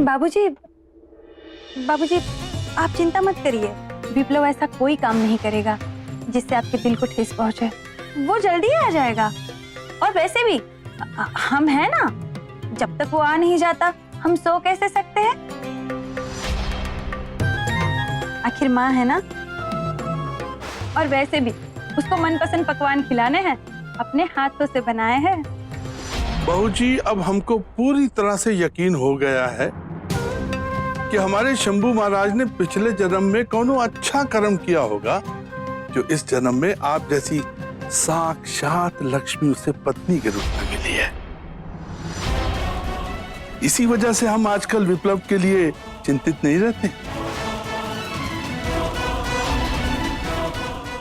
बाबूजी, बाबूजी आप चिंता मत करिए, विप्लव ऐसा कोई काम नहीं करेगा जिससे आपके दिल को ठेस पहुंचे। वो जल्दी आ जाएगा। और वैसे भी हम हैं ना, जब तक वो आ नहीं जाता हम सो कैसे सकते हैं? आखिर माँ है ना। और वैसे भी उसको मनपसंद पकवान खिलाने हैं, अपने हाथों से बनाए हैं। बहू जी, अब हमको पूरी तरह से यकीन हो गया है कि हमारे शंभू महाराज ने पिछले जन्म में कोनो अच्छा कर्म किया होगा, जो इस जन्म में आप जैसी साक्षात लक्ष्मी उसे पत्नी के रूप में मिली है। इसी वजह से हम आजकल विप्लव के लिए चिंतित नहीं रहते।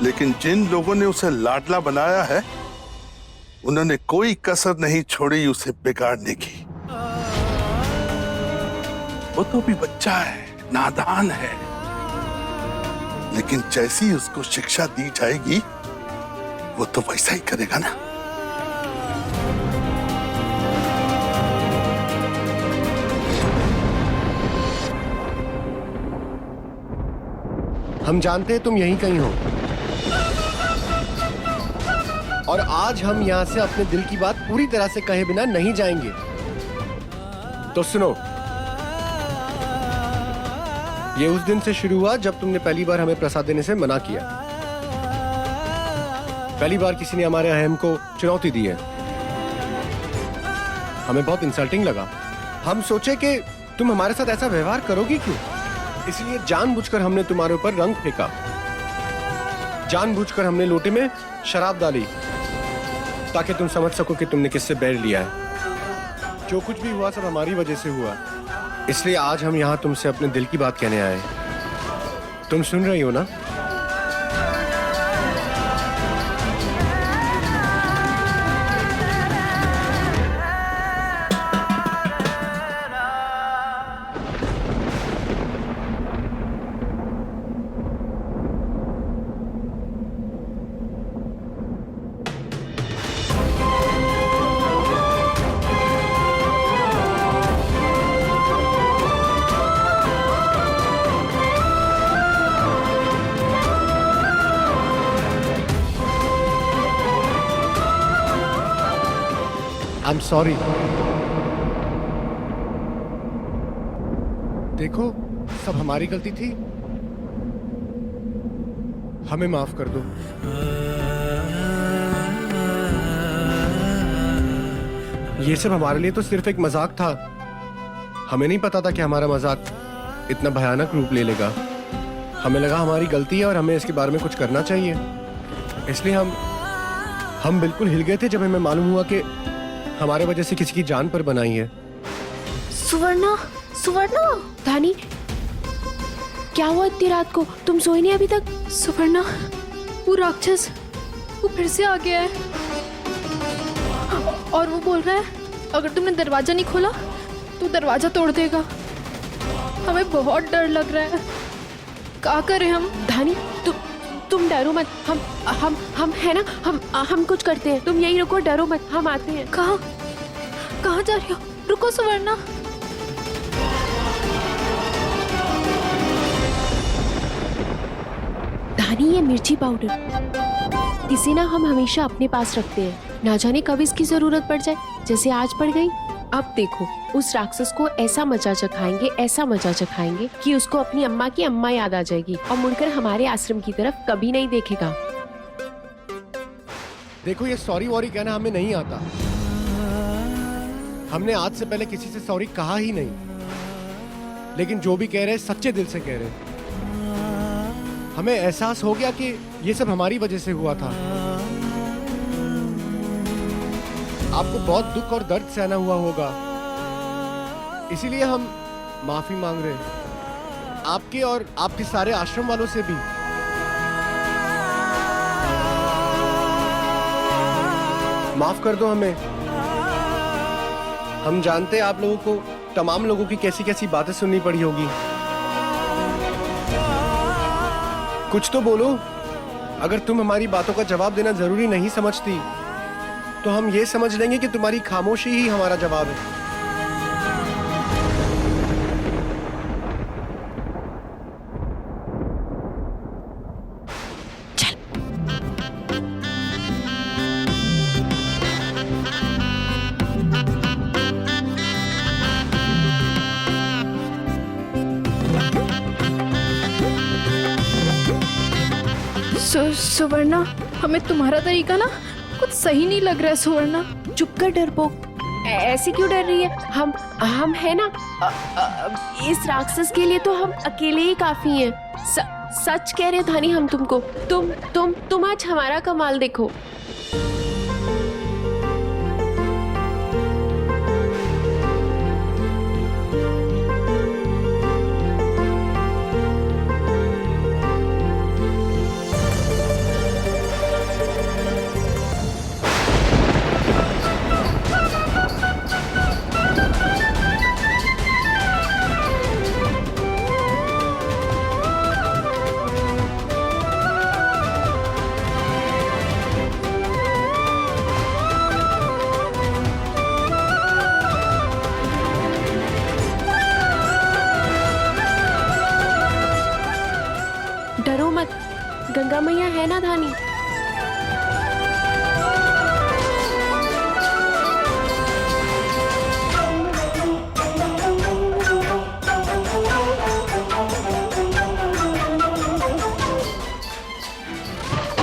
लेकिन जिन लोगों ने उसे लाडला बनाया है, उन्होंने कोई कसर नहीं छोड़ी उसे बिगाड़ने की। वो तो भी बच्चा है, नादान है, लेकिन जैसी उसको शिक्षा दी जाएगी वो तो वैसा ही करेगा ना। हम जानते हैं तुम यहीं कहीं हो, और आज हम यहां से अपने दिल की बात पूरी तरह से कहे बिना नहीं जाएंगे। तो सुनो, ये उस दिन से शुरू हुआ जब तुमने पहली बार हमें प्रसाद देने से मना किया। पहली बार किसी ने हमारे अहम को चुनौती दी है। हमें बहुत इंसल्टिंग लगा। हम सोचे कि तुम हमारे साथ ऐसा व्यवहार करोगी क्यों, इसलिए जानबूझकर हमने तुम्हारे ऊपर रंग फेंका। जानबूझकर हमने लोटे में शराब डाली ताकि तुम समझ सको कि तुमने किससे बैर लिया है। जो कुछ भी हुआ सब हमारी वजह से हुआ, इसलिए आज हम यहां तुमसे अपने दिल की बात कहने आए। तुम सुन रही हो ना? I'm sorry। देखो, सब हमारी गलती थी, हमें माफ कर दो। ये सब हमारे लिए तो सिर्फ एक मजाक था। हमें नहीं पता था कि हमारा मजाक इतना भयानक रूप ले लेगा। हमें लगा हमारी गलती है और हमें इसके बारे में कुछ करना चाहिए, इसलिए हम बिल्कुल हिल गए थे जब हमें मालूम हुआ कि हमारे वजह से किसी की जान पर बनाई है। सुवर्णा, सुवर्णा, धानी, क्या हुआ इतनी रात को? तुम सोई नहीं अभी तक? सुवर्णा, वो राक्षस वो फिर से आ गया है और वो बोल रहा है अगर तुमने दरवाजा नहीं खोला तो दरवाजा तोड़ देगा। हमें बहुत डर लग रहा है, क्या करें हम? धानी, तुम डरो मत। हम है ना, हम कुछ करते हैं। तुम यही रुको, डरो मत, हम आते हैं। कहाँ जा रही हो? रुको सुवर्णा। धानी, ये मिर्ची पाउडर, इसे ना हम हमेशा अपने पास रखते हैं, ना जाने कब इसकी जरूरत पड़ जाए, जैसे आज पड़ गई। अब देखो, उस राक्षस को ऐसा मजा चखाएंगे, ऐसा मजा चखाएंगे कि उसको अपनी अम्मा की अम्मा याद आ जाएगी और मुड़कर हमारे आश्रम की तरफ कभी नहीं देखेगा। देखो, ये सॉरी वॉरी कहना हमें नहीं आता। हमने आज से पहले किसी से सॉरी कहा ही नहीं, लेकिन जो भी कह रहे सच्चे दिल से कह रहे। हमें एहसास हो गया कि ये सब हमारी वजह से हुआ था। आपको बहुत दुख और दर्द सहना हुआ होगा, इसीलिए हम माफी मांग रहे हैं आपके और आपके सारे आश्रम वालों से भी। माफ कर दो हमें। हम जानते हैं आप लोगों को तमाम लोगों की कैसी कैसी बातें सुननी पड़ी होगी। कुछ तो बोलो। अगर तुम हमारी बातों का जवाब देना जरूरी नहीं समझती तो हम ये समझ लेंगे कि तुम्हारी खामोशी ही हमारा जवाब है। सुवर्णा, हमें तुम्हारा तरीका ना कुछ सही नहीं लग रहा है सुवर्णा। चुप कर डरपोक, ऐसे क्यों डर रही है? हम है ना, इस राक्षस के लिए तो हम अकेले ही काफी हैं। सच कह रहे धानी हम तुमको। तुम आज हमारा कमाल देखो। डरो मत, गंगा मैया है ना धानी।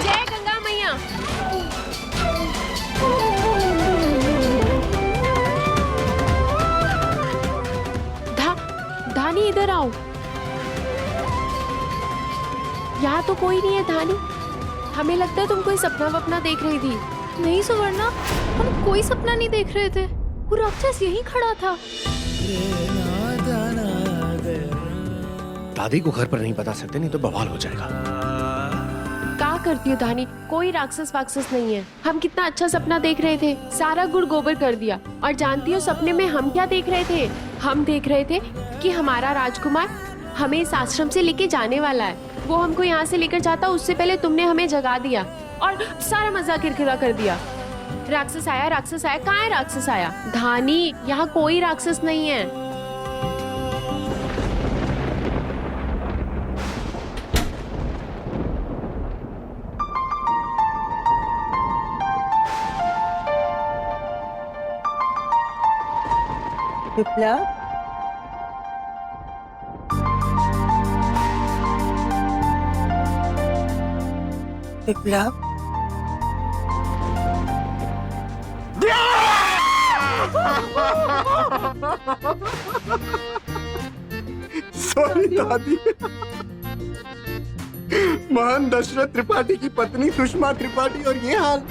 जय गंगा मैया। धानी इधर आओ। यहाँ तो कोई नहीं है धानी। हमें लगता है तुम कोई सपना वपना देख रही थी। नहीं सुवर्णा, हम कोई सपना नहीं देख रहे थे, वो राक्षस यहीं खड़ा था। दादी को घर पर नहीं बता सकते, नहीं तो बवाल हो जाएगा। क्या करती हो धानी, कोई राक्षस वाक्षस नहीं है। हम कितना अच्छा सपना देख रहे थे, सारा गुड़ गोबर कर दिया। और जानती हो सपने में हम क्या देख रहे थे? हम देख रहे थे कि हमारा राजकुमार हमें इस आश्रम से लेके जाने वाला है। वो हमको यहाँ से लेकर जाता, उससे पहले तुमने हमें जगा दिया और सारा मजा किरकिरा कर दिया। राक्षस आया, राक्षस आया। कहाँ है राक्षस आया? धानी, यहाँ कोई राक्षस नहीं है। विप्लव, विप्लव, सॉरी दादी। महान दशरथ त्रिपाठी की पत्नी सुषमा त्रिपाठी और ये हाल।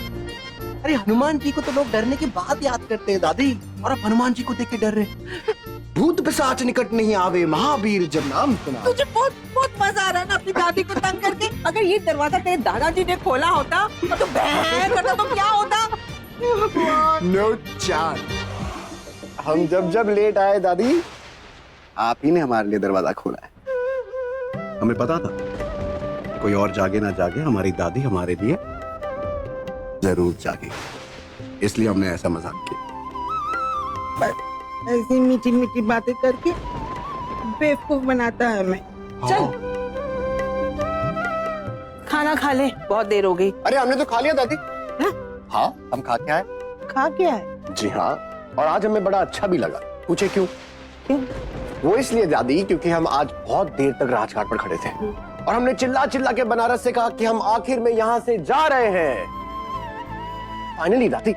अरे हनुमान जी को तो लोग डरने की बात याद करते हैं दादी, और अब हनुमान जी को देख के डर रहे। भूत पिशाच निकट नहीं आवे, महावीर जब नाम सुना। तुझे बहुत बहुत मजा आ रहा है ना अपनी दादी को तंग करके। अगर ये दरवाजा तेरे दादाजी ने खोला होता तो भैं करता तो क्या होता? No chance. हम जब लेट आए दादी, आप ही ने हमारे लिए दरवाजा खोला है। हमें पता था कोई और जागे ना जागे, हमारी दादी हमारे लिए जरूर जागेगी, इसलिए हमने ऐसा मजाक किया। ऐसी मीठी मीठी बातें करके बेवकूफ बनाता है हमें। चल खाना खा ले, बहुत देर हो गई। अरे हमने तो खा लिया दादी। हाँ? हाँ, हम खा के आए। खा क्या है? जी हाँ, और आज हमें बड़ा अच्छा भी लगा। पूछे क्यों? क्यों? वो इसलिए दादी क्योंकि हम आज बहुत देर तक राजघाट पर खड़े थे और हमने चिल्ला चिल्ला के बनारस से कहा कि हम आखिर में यहाँ से जा रहे हैं। फाइनली दादी,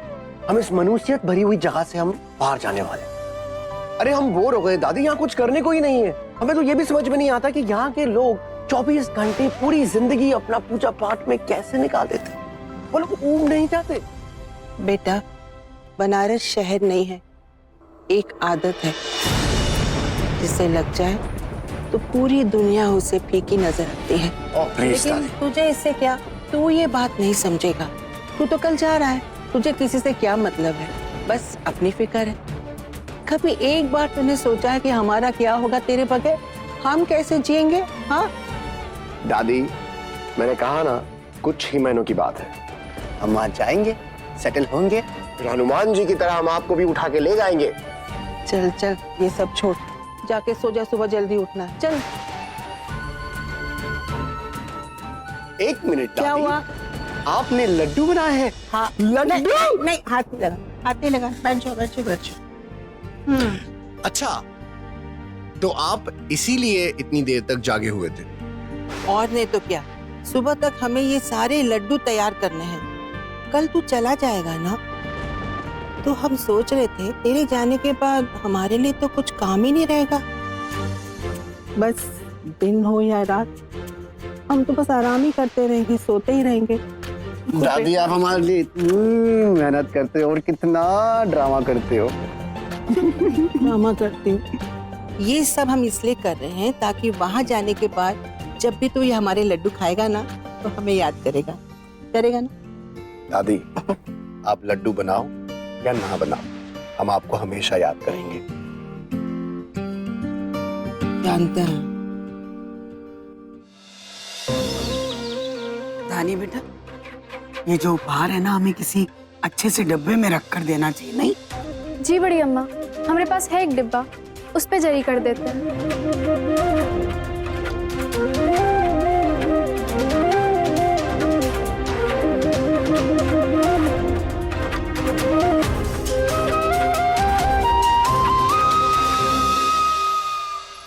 हम इस मनुष्यत भरी हुई जगह से हम बाहर जाने वाले। अरे हम बोर हो गए दादी, यहाँ कुछ करने को ही नहीं है। हमें तो ये भी समझ में नहीं आता कि यहाँ के लोग 24 घंटे पूरी जिंदगी अपना पूजा पाठ में कैसे निकाल देते। वो लोग ऊब नहीं जाते। बेटा, बनारस शहर नहीं है, एक आदत है। जिसे लग जाए तो पूरी दुनिया उसे फीकी नजर रखती है। लेकिन तुझे इससे क्या? तू ये बात नहीं समझेगा। तू तो कल जा रहा है, तुझे किसी से क्या मतलब है? बस अपनी फिक्र है। कभी एक बार तूने सोचा है कि हमारा क्या होगा तेरे बगैर? हम कैसे जिएंगे? हाँ दादी, मैंने कहा ना, कुछ ही महीनों की बात है। हम वहां जाएंगे, सेटल होंगे, फिर हनुमान जी की तरह हम आपको भी उठा के ले जाएंगे। चल चल, ये सब छोड़, जाके सो जा, सुबह जल्दी उठना। चल। एक मिनट क्या दादी, हुआ? आपने लड्डू बनाए हैं? हाँ, लड्डू? नहीं, हाथ नहीं लगा, हाथ नहीं लगा। बैठो बैठो बैठो। अच्छा, तो आप इसीलिए इतनी देर तक जागे हुए थे? और नहीं तो क्या, सुबह तक हमें ये सारे लड्डू तैयार करने हैं। कल तू चला जाएगा ना, तो हम सोच रहे थे तेरे जाने के बाद हमारे लिए तो कुछ काम ही नहीं रहेगा। बस दिन हो या रात, हम तो बस आराम ही करते रहेंगे, सोते ही रहेंगे। दादी आप हमारे लिए इतनी मेहनत करते हो और कितना ड्रामा करते हो। ड्रामा करती हूँ। ये सब हम इसलिए कर रहे हैं ताकि वहां जाने के बाद जब भी तू ये हमारे लड्डू खाएगा ना, तो हमें याद करेगा ना? दादी आप लड्डू बनाओ या ना बनाओ, हम आपको हमेशा याद करेंगे। जानते हैं। धानी बेटा, ये जो उपहार है ना, हमें किसी अच्छे से डब्बे में रख कर देना चाहिए, नहीं? जी बड़ी अम्मा, हमारे पास है एक डिब्बा, उस पे जरी कर देते हैं।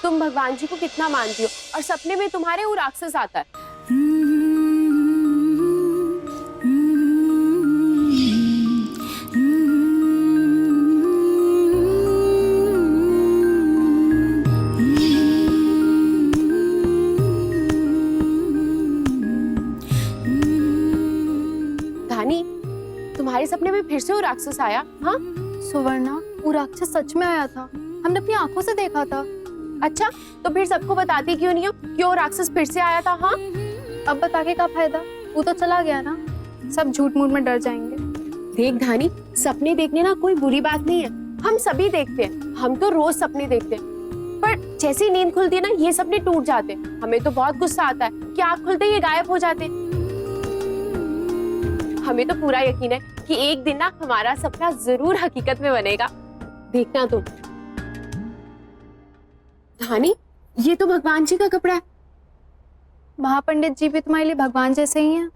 तुम भगवान जी को कितना मानती हो और सपने में तुम्हारे वो राक्षस आता है। धानी, तुम्हारे सपने में फिर से वो राक्षस आया? हाँ सुवर्णा, वो राक्षस सच में आया था, हमने अपनी आंखों से देखा था। अच्छा, तो फिर सबको बताती क्यों नहीं हो कि वो राक्षस फिर से आया था? हाँ, अब बता के क्या फायदा, वो तो चला गया ना, सब झूठ मूठ में डर जाएंगे। देख धानी, सपने देखने ना कोई बुरी बात नहीं है, हम सभी देखते हैं, हम तो रोज सपने देखते हैं, पर जैसे ही नींद खुलती है ना, ये सपने टूट जाते हैं। हमें तो बहुत गुस्सा आता है कि आँख खुलते ही ये गायब हो जाते हैं। हमें तो पूरा यकीन है कि एक दिन ना हमारा सपना जरूर हकीकत में बनेगा, देखना तुम। धानी, ये तो भगवान जी का कपड़ा है। महापंडित जी भी तुम्हारे लिए भगवान जैसे ही हैं।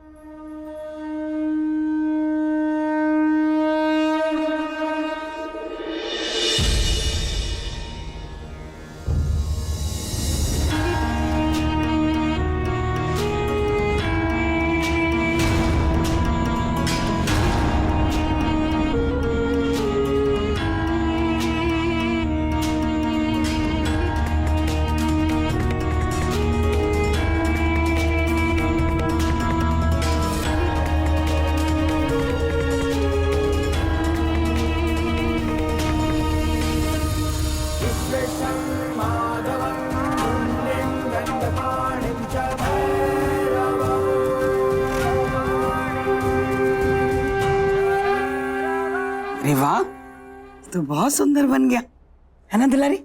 अरे वाह, तो बहुत सुंदर बन गया है ना दुलारी?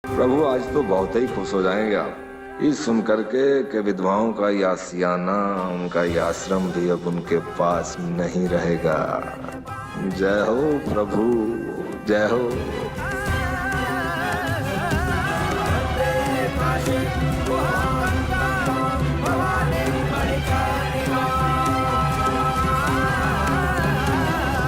प्रभु आज तो बहुत ही खुश हो जाएंगे आप ये सुन करके कि विधवाओं का ये आशियाना, उनका ये आश्रम भी अब उनके पास नहीं रहेगा। जय हो प्रभु, जय हो।